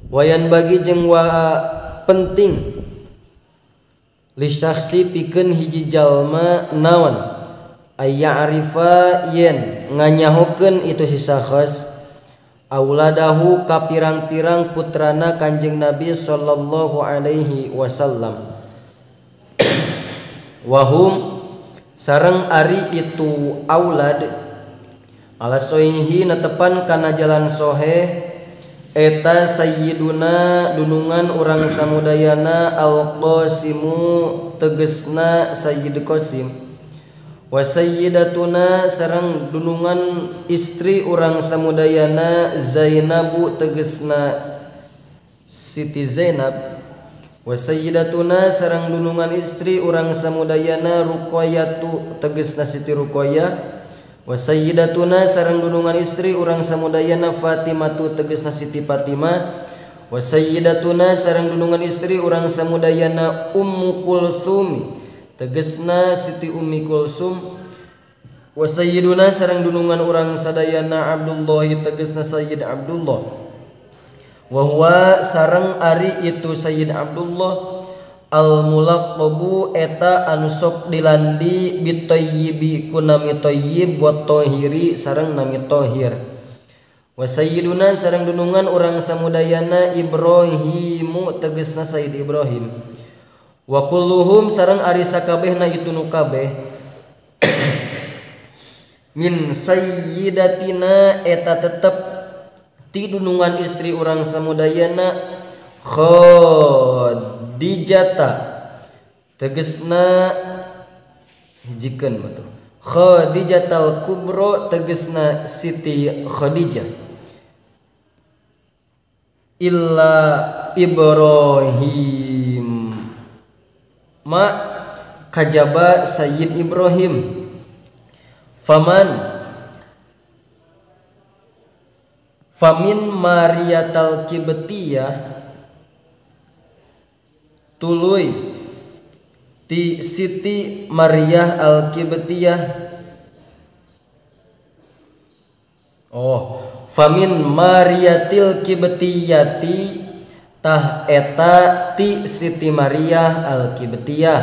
Wayan bagi jeung wa penting li syakhsi pikeun hiji jalma naon ayya'rifa yen nganyahokeun itu si syakhs auladahu ka pirang-pirang putrana Kanjeng Nabi sallallahu alaihi wasallam wahum sareng ari itu aulad ala sohihi netepan kana jalan soheh eta sayyiduna dunungan urang samudayana al-qasimu tegesna sayyid qasim wa sayyidatuna sareng dunungan istri urang samudayana Zainabu tegesna Siti Zainab wa sayyidatuna sareng dunungan istri urang samudayana Ruqayyatu tegesna Siti Ruqayyah wa sayyidatuna sareng dunungan istri urang samudayana Fatimatu tegesna Siti Fatimah wa sayyidatuna sareng dunungan istri urang samudayana Ummu Kulthum tegesna Siti Ummi Kulsum wa sayyiduna sareng dunungan urang sadayana Abdullah tegesna Sayyid Abdullah wa huwa sareng ari itu Sayyid Abdullah al mulaqabu eta anu sok dilandi bitayyibi kunami tayyib wa tahiri sareng nami tahir wa sayyiduna sareng dunungan urang samudayana Ibrahimu tegesna Sayyid Ibrahim wa kulluhum sareng ari sakabehna itu nu kabeh min sayyidatina eta tetep ti dunungan istri urang samudayana Khadijata tegesna hijikeun betul Khadijatal Kubra tegesna Siti Khadijah illa Ibrahim ma kajaba Sayyid Ibrahim famin Mariyatal Kibtiyah tuluy ti Siti Maryah Al-Kibtiyah famin Mariyatil Kibtiyati tah eta ti Siti Maryah Al-Kibtiyah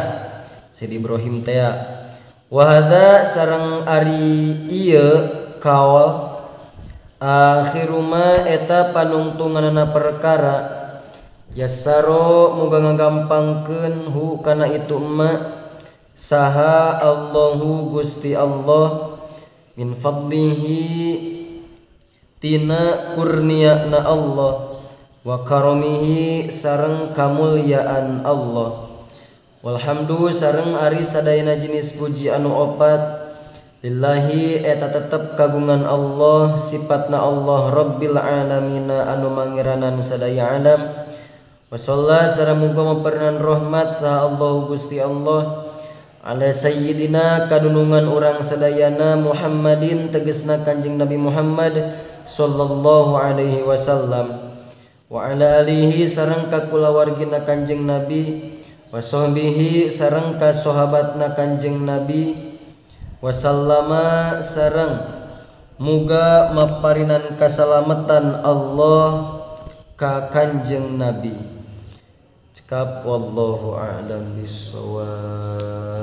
Siti Ibrahim teh wa hadza sareng ari ieu kaul akhiruma eta panungtunganna perkara yassaro muga ngagampangkeun hu kana itu emma saha Allahu Gusti Allah min fadlihi tina kurniana Allah wa karamihi sareng kamulyaan Allah walhamdu sareng ari sadayana jenis puji anu opat lillahi eta tetep kagungan Allah sifatna Allah Rabbil alamin anu mangiranan sadaya alam wa shalla sareng muga mempernan rahmat saha Allah Gusti Allah ala sayyidina kadunungan urang sadayana Muhammadin tegesna Kanjeng Nabi Muhammad sallallahu alaihi wasallam wa ala alihi sareng ka kulawargina Kanjeng Nabi wa sahbihi sareng ka sahabatna Kanjeng Nabi wasallama sareng muga maparinan kasalamatan Allah ka Kanjeng Nabi cekap wallahu a'lam bissawab.